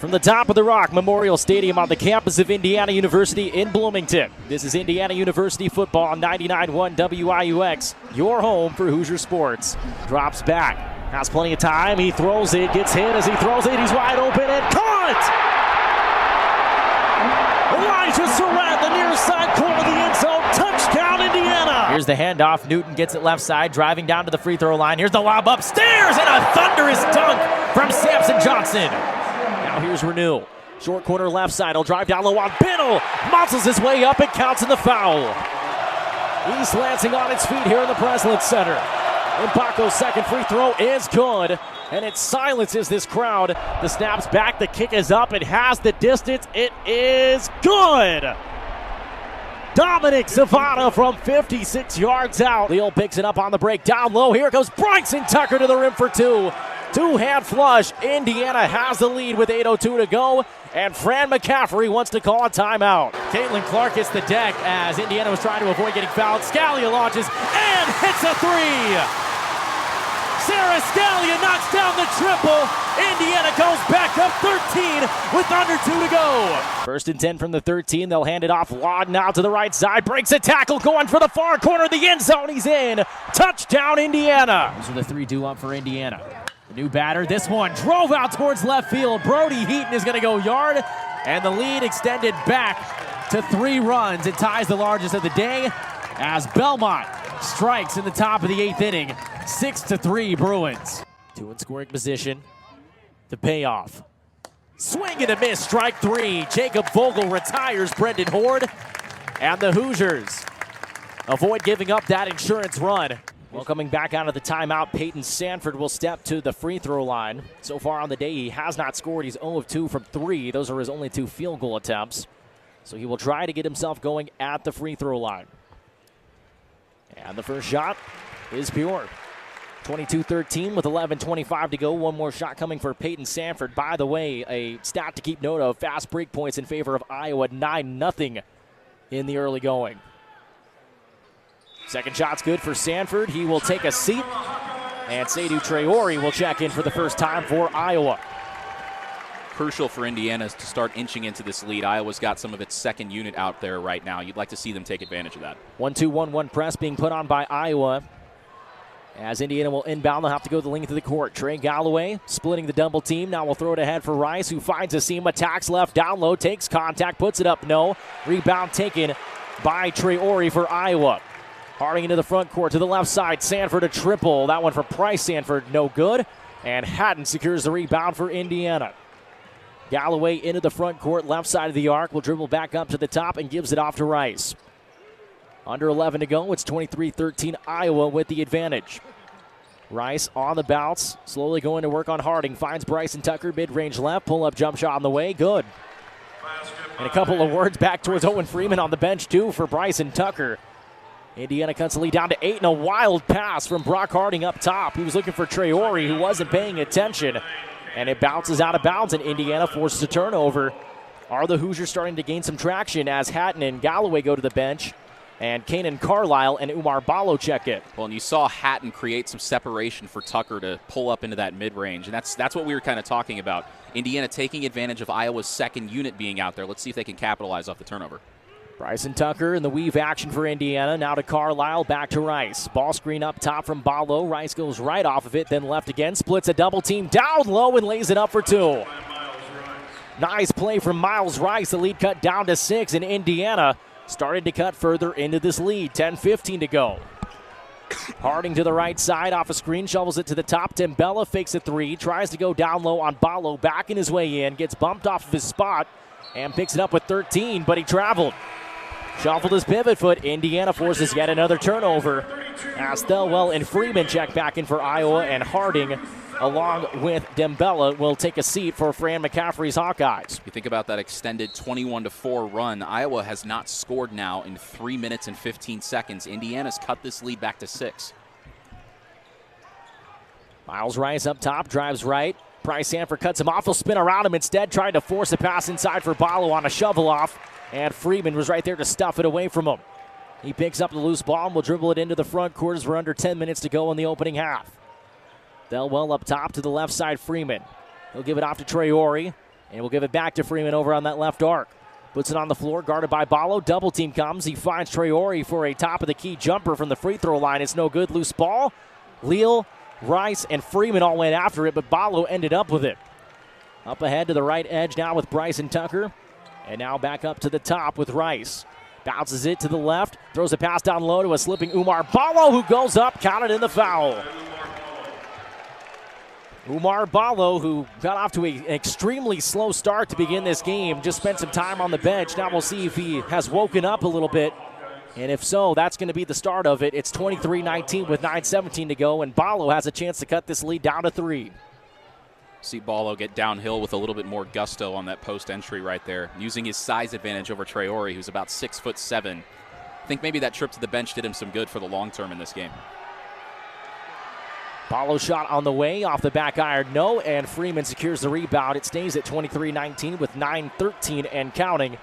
From the top of the Rock Memorial Stadium on the campus of Indiana University in Bloomington, this is Indiana University football on 99.1 WIUX, your home for Hoosier sports. Drops back, has plenty of time, he throws it, gets hit as he throws it, he's wide open and caught! Elijah Surratt, the near side corner of the end zone, touchdown Indiana! Here's the handoff, Newton gets it left side, driving down to the free throw line, here's the lob upstairs and a thunderous dunk from Samson Johnson. Now here's Renew. Short corner left side. He'll drive down low on Biddle. Muscles his way up and counts in the foul. East Lansing on its feet here in the Breslin Center. Mpako's second free throw is good. And it silences this crowd. The snap's back. The kick is up. It has the distance. It is good. Dominic Zavada from 56 yards out. Leal picks it up on the break. Down low. Here goes Bryson Tucker to the rim for two. Two-hand flush. Indiana has the lead with 8:02 to go, and Fran McCaffrey wants to call a timeout. Caitlin Clark hits the deck as Indiana was trying to avoid getting fouled. Scalia launches and hits a three. Sarah Scalia knocks down the triple. Indiana goes back up 13 with under 2 to go. First and 10 from the 13. They'll hand it off. Laud now to the right side. Breaks a tackle going for the far corner of the end zone. He's in. Touchdown, Indiana. Those are the three due up for Indiana. The new batter, this one drove out towards left field. Brody Heaton is going to go yard, and the lead extended back to 3 runs. It ties the largest of the day as Belmont strikes in the top of the 8th inning. 6-3 Bruins. 2 in scoring position. The payoff. Swing and a miss, strike 3. Jacob Vogel retires Brendan Horde, and the Hoosiers avoid giving up that insurance run. Well, coming back out of the timeout, Peyton Sanford will step to the free throw line. So far on the day, he has not scored. He's 0 of 2 from 3. Those are his only 2 field goal attempts. So he will try to get himself going at the free throw line. And the first shot is pure. 22-13 with 11:25 to go. One more shot coming for Peyton Sanford. By the way, a stat to keep note of, fast break points in favor of Iowa, 9-0 in the early going. Second shot's good for Sanford. He will take a seat. And Seydou Traore will check in for the first time for Iowa. Crucial for Indiana to start inching into this lead. Iowa's got some of its second unit out there right now. You'd like to see them take advantage of that. 1-2-1-1 press being put on by Iowa. As Indiana will inbound, they'll have to go the length of the court. Trey Galloway splitting the double team. Now we'll throw it ahead for Rice, who finds a seam, attacks left, down low, takes contact, puts it up, no. Rebound taken by Traore for Iowa. Harding into the front court to the left side. Sanford a triple. That one for Price Sanford, no good. And Hatton secures the rebound for Indiana. Galloway into the front court, left side of the arc. Will dribble back up to the top and gives it off to Rice. Under 11 to go. It's 23-13 Iowa with the advantage. Rice on the bounce. Slowly going to work on Harding. Finds Bryson Tucker, mid-range left. Pull-up jump shot on the way. Good. And a couple of words back towards Owen Freeman on the bench, too, for Bryson Tucker. Indiana cuts the lead down to 8, and a wild pass from Brock Harding up top. He was looking for Traore, who wasn't paying attention. And it bounces out of bounds, and Indiana forces a turnover. Are the Hoosiers starting to gain some traction as Hatton and Galloway go to the bench, and Kanan Carlisle and Umar Ballo check in? Well, and you saw Hatton create some separation for Tucker to pull up into that mid-range, and that's what we were kind of talking about. Indiana taking advantage of Iowa's second unit being out there. Let's see if they can capitalize off the turnover. Bryson Tucker in the weave action for Indiana. Now to Carlisle, back to Rice. Ball screen up top from Ballo. Rice goes right off of it, then left again. Splits a double team down low and lays it up for 2. Nice play from Miles Rice. The lead cut down to 6, and Indiana started to cut further into this lead. 10:15 to go. Harding to the right side off a screen, shovels it to the top. Timbella fakes a 3, tries to go down low on Ballo, backing his way in, gets bumped off of his spot, and picks it up with 13, but he traveled. Shuffled his pivot foot. Indiana forces yet another turnover as Thelwell and Freeman check back in for Iowa, and Harding, along with Dembella, will take a seat for Fran McCaffrey's Hawkeyes. You think about that extended 21-4 run. Iowa has not scored now in 3 minutes and 15 seconds. Indiana's cut this lead back to 6. Miles Rice up top, drives right. Price Sanford cuts him off. He'll spin around him instead, trying to force a pass inside for Ballo on a shovel off. And Freeman was right there to stuff it away from him. He picks up the loose ball and will dribble it into the front court as we're under 10 minutes to go in the opening half. Thelwell up top to the left side, Freeman. He'll give it off to Traore. And we'll give it back to Freeman over on that left arc. Puts it on the floor, guarded by Ballo. Double team comes. He finds Traore for a top-of-the-key jumper from the free throw line. It's no good. Loose ball. Leal, Rice, and Freeman all went after it, but Ballo ended up with it. Up ahead to the right edge now with Bryson Tucker. And now back up to the top with Rice. Bounces it to the left. Throws a pass down low to a slipping Umar Ballo, who goes up, counted in the foul. Umar Ballo, who got off to an extremely slow start to begin this game, just spent some time on the bench. Now we'll see if he has woken up a little bit. And if so, that's going to be the start of it. It's 23-19 with 9:17 to go, and Ballo has a chance to cut this lead down to 3. See Ballo get downhill with a little bit more gusto on that post entry right there, using his size advantage over Traore, who's about 6'7". I think maybe that trip to the bench did him some good for the long term in this game. Ballo shot on the way, off the back iron, no, and Freeman secures the rebound. It stays at 23-19 with 9:13 and counting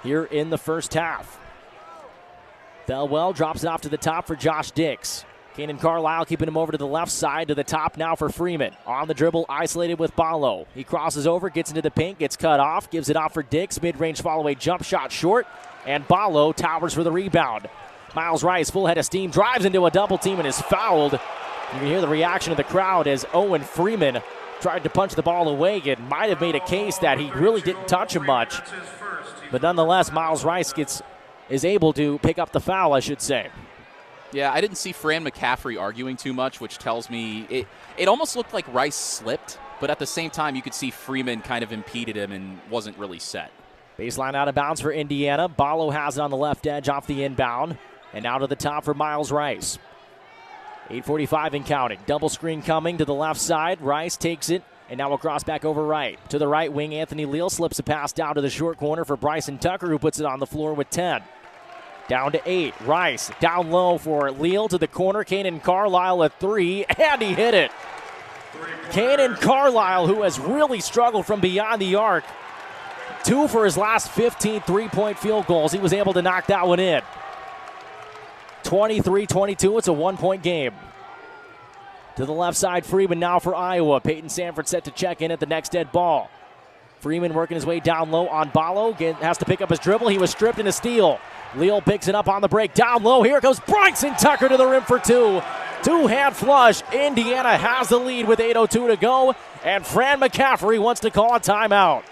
here in the first half. Thelwell drops it off to the top for Josh Dix. Kanan Carlisle keeping him over to the left side, to the top now for Freeman. On the dribble, isolated with Ballo. He crosses over, gets into the paint, gets cut off, gives it off for Dix. Mid-range follow-away jump shot short, and Ballo towers for the rebound. Miles Rice, full head of steam, drives into a double team and is fouled. You can hear the reaction of the crowd as Owen Freeman tried to punch the ball away. It might have made a case that he really didn't touch him much. But nonetheless, Miles Rice is able to pick up the foul, I should say. Yeah, I didn't see Fran McCaffrey arguing too much, which tells me it almost looked like Rice slipped, but at the same time you could see Freeman kind of impeded him and wasn't really set. Baseline out of bounds for Indiana. Ballo has it on the left edge off the inbound. And now to the top for Miles Rice. 8:45 and counting. Double screen coming to the left side. Rice takes it, and now across back over right. To the right wing, Anthony Leal slips a pass down to the short corner for Bryson Tucker, who puts it on the floor with 10. Down to 8. Rice down low for Leal to the corner. Kanan Carlisle at 3, and he hit it. Kanan Carlisle, who has really struggled from beyond the arc. 2 for his last 15 three-point field goals. He was able to knock that one in. 23-22, it's a one-point game. To the left side, Freeman now for Iowa. Peyton Sanford set to check in at the next dead ball. Freeman working his way down low on Ballo. Has to pick up his dribble. He was stripped and a steal. Leal picks it up on the break. Down low, here goes Bryson Tucker to the rim for 2. Two-hand flush. Indiana has the lead with 8:02 to go, and Fran McCaffrey wants to call a timeout.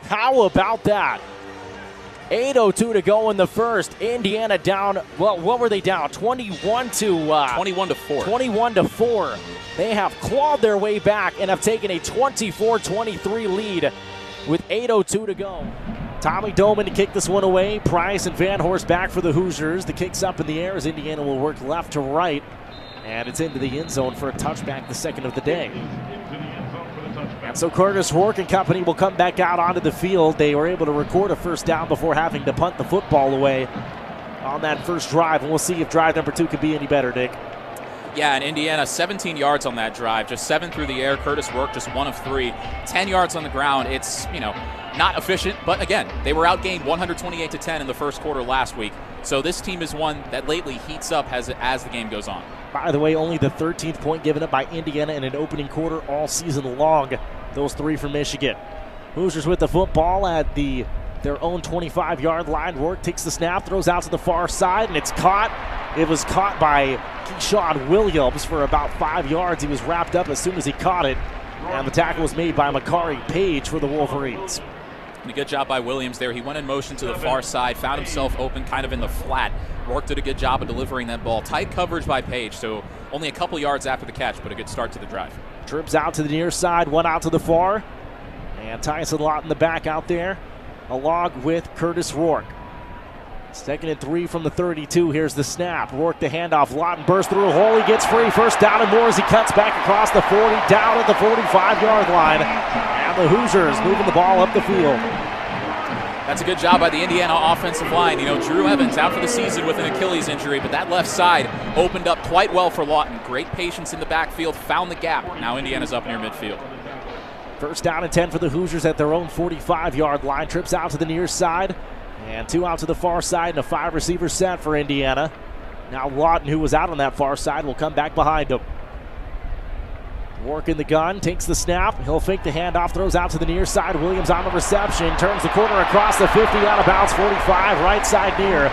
How about that? 8:02 to go in the first. Indiana down, well, what were they down? 21 to 4. 21 to 4. They have clawed their way back and have taken a 24-23 lead with 8:02 to go. Tommy Doman to kick this one away. Price and Van Horst back for the Hoosiers. The kick's up in the air as Indiana will work left to right. And it's into the end zone for a touchback, the second of the day. And so Curtis Rourke and company will come back out onto the field. They were able to record a first down before having to punt the football away on that first drive. And we'll see if drive number 2 could be any better, Nick. Yeah, and Indiana, 17 yards on that drive. Just 7 through the air. Curtis Rourke just 1 of 3. 10 yards on the ground. It's, not efficient. But again, they were outgained 128-10 in the first quarter last week. So this team is one that lately heats up as the game goes on. By the way, only the 13th point given up by Indiana in an opening quarter all season long. Those 3 from Michigan. Hoosiers with the football at their own 25-yard line. Rourke takes the snap, throws out to the far side, and it's caught. It was caught by Keyshawn Williams for about 5 yards. He was wrapped up as soon as he caught it. And the tackle was made by Makari Page for the Wolverines. And a good job by Williams there. He went in motion to the far side, found himself open kind of in the flat. Rourke did a good job of delivering that ball. Tight coverage by Page, so only a couple yards after the catch, but a good start to the drive. Trips out to the near side, one out to the far. And Tyson Lott in the back out there, along with Curtis Rourke. 2nd and 3 from the 32. Here's the snap. Rourke the handoff. Lawton bursts through a hole. He gets free. First down and more as he cuts back across the 40, down at the 45-yard line. And the Hoosiers moving the ball up the field. That's a good job by the Indiana offensive line. Drew Evans out for the season with an Achilles injury, but that left side opened up quite well for Lawton. Great patience in the backfield, found the gap. Now Indiana's up near midfield. First down and 10 for the Hoosiers at their own 45-yard line. Trips out to the near side. And 2 out to the far side and a 5-receiver set for Indiana. Now Lawton, who was out on that far side, will come back behind him. Rourke in the gun, takes the snap. He'll fake the handoff, throws out to the near side. Williams on the reception, turns the corner across the 50, out of bounds, 45, right side near.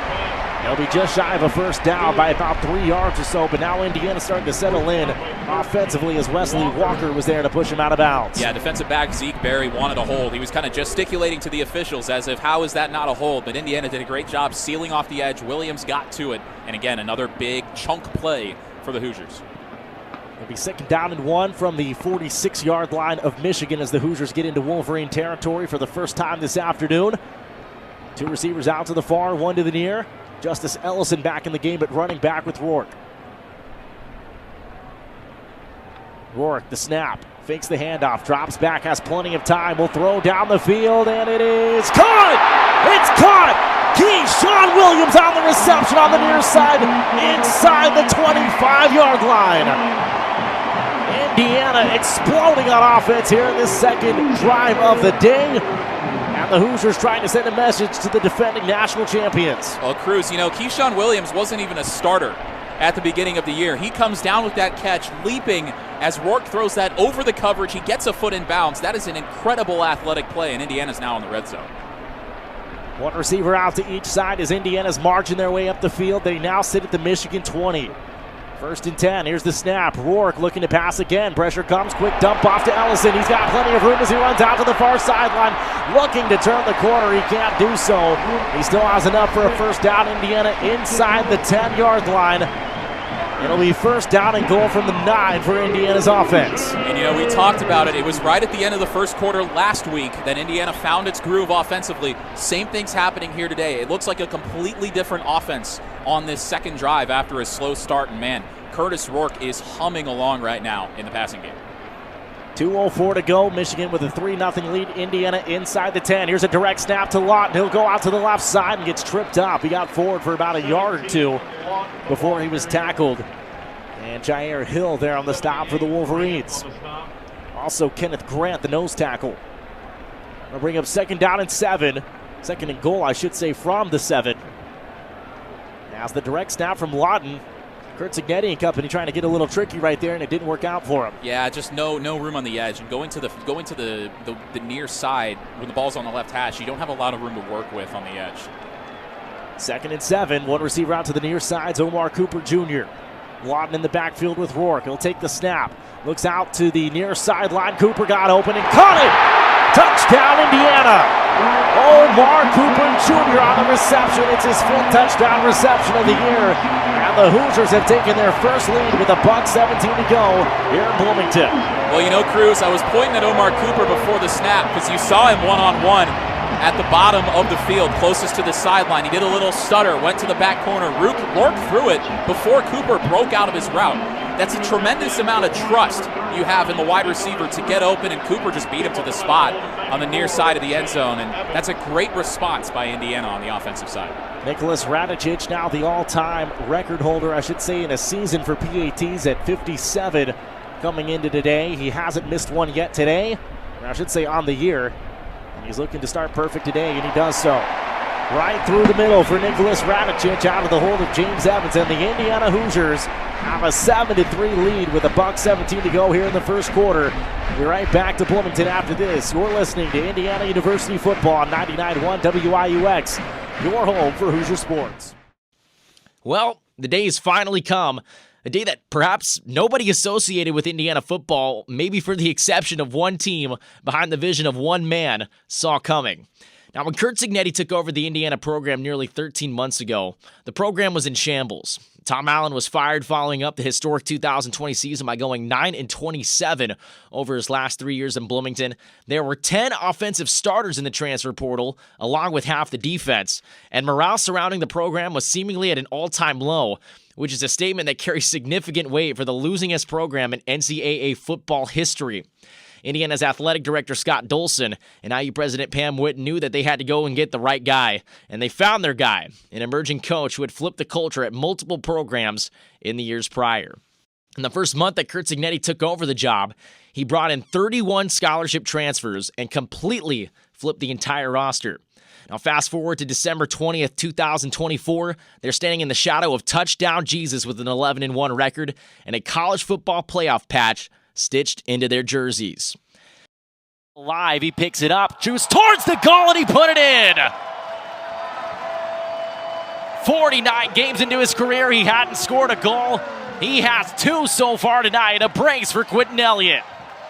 He'll be just shy of a first down by about 3 yards or so, but now Indiana starting to settle in offensively as Wesley Walker was there to push him out of bounds. Yeah, defensive back Zeke Berry wanted a hold. He was kind of gesticulating to the officials as if, how is that not a hold? But Indiana did a great job sealing off the edge. Williams got to it. And again, another big chunk play for the Hoosiers. It'll be 2nd down and 1 from the 46-yard line of Michigan as the Hoosiers get into Wolverine territory for the first time this afternoon. 2 receivers out to the far, 1 to the near. Justice Ellison back in the game, but running back with Rourke. Rourke, the snap, fakes the handoff, drops back, has plenty of time, will throw down the field, and it is caught! It's caught! Keyshawn Williams on the reception on the near side, inside the 25-yard line. Indiana exploding on offense here in this second drive of the day. And the Hoosiers trying to send a message to the defending national champions. Well, Cruz, Keyshawn Williams wasn't even a starter at the beginning of the year. He comes down with that catch, leaping as Rourke throws that over the coverage. He gets a foot in bounds. That is an incredible athletic play, and Indiana's now in the red zone. 1 receiver out to each side as Indiana's marching their way up the field. They now sit at the Michigan 20. 1st and 10, here's the snap. Rourke looking to pass again. Pressure comes, quick dump off to Ellison. He's got plenty of room as he runs out to the far sideline. Looking to turn the corner, he can't do so. He still has enough for a first down. Indiana inside the 10-yard line. It'll be 1st down and goal from the 9 for Indiana's offense. And we talked about it. It was right at the end of the first quarter last week that Indiana found its groove offensively. Same thing's happening here today. It looks like a completely different offense on this second drive after a slow start. And man, Curtis Rourke is humming along right now in the passing game. 2:04 to go. Michigan with a 3-0 lead. Indiana inside the 10. Here's a direct snap to Lawton. He'll go out to the left side and gets tripped up. He got forward for about a yard or 2 before he was tackled. And Jair Hill there on the stop for the Wolverines. Also Kenneth Grant, the nose tackle. We'll bring up 2nd down and 7. 2nd and goal, I should say, from the 7. As the direct snap from Lawton. Curt Cignetti and company trying to get a little tricky right there, and it didn't work out for him. Yeah, just no room on the edge. And going to the near side when the ball's on the left hash, you don't have a lot of room to work with on the edge. 2nd and 7. 1 receiver out to the near side's Omar Cooper Jr. Lawton in the backfield with Rourke. He'll take the snap. Looks out to the near sideline. Cooper got open and caught it! Touchdown, Indiana! Omar Cooper Jr. on the reception. It's his 5th touchdown reception of the year. And the Hoosiers have taken their first lead with $1:17 to go here in Bloomington. Well, Cruz, I was pointing at Omar Cooper before the snap because you saw him one-on-one at the bottom of the field, closest to the sideline. He did a little stutter, went to the back corner. Rourke threw it before Cooper broke out of his route. That's a tremendous amount of trust you have in the wide receiver to get open, and Cooper just beat him to the spot on the near side of the end zone, and that's a great response by Indiana on the offensive side. Nicholas Radicic, now the all-time record holder, I should say, in a season for PATs at 57 coming into today. He hasn't missed one yet today, or I should say on the year, and he's looking to start perfect today, and he does so. Right through the middle for Nicholas Radicic, out of the hold of James Evans, and the Indiana Hoosiers have a 7-3 lead with $1:17 to go here in the first quarter. We're right back to Bloomington after this. You're listening to Indiana University football on 99.1 WIUX, your home for Hoosier sports. Well, the day has finally come. A day that perhaps nobody associated with Indiana football, maybe for the exception of one team behind the vision of one man, saw coming. Now, when Curt Cignetti took over the Indiana program nearly 13 months ago, the program was in shambles. Tom Allen was fired following up the historic 2020 season by going 9-27 over his last 3 years in Bloomington. There were 10 offensive starters in the transfer portal, along with half the defense, and morale surrounding the program was seemingly at an all-time low, which is a statement that carries significant weight for the losingest program in NCAA football history. Indiana's athletic director, Scott Dolson, and IU President Pam Whitten knew that they had to go and get the right guy, and they found their guy, an emerging coach who had flipped the culture at multiple programs in the years prior. In the first month that Curt Cignetti took over the job, he brought in 31 scholarship transfers and completely flipped the entire roster. Now, fast forward to December 20th, 2024, they're standing in the shadow of Touchdown Jesus with an 11-1 record and a college football playoff patch stitched into their jerseys. Live, he picks it up, juice towards the goal, and he put it in. 49 games into his career, he hadn't scored a goal. He has 2 so far tonight. A brace for Quentin Elliott.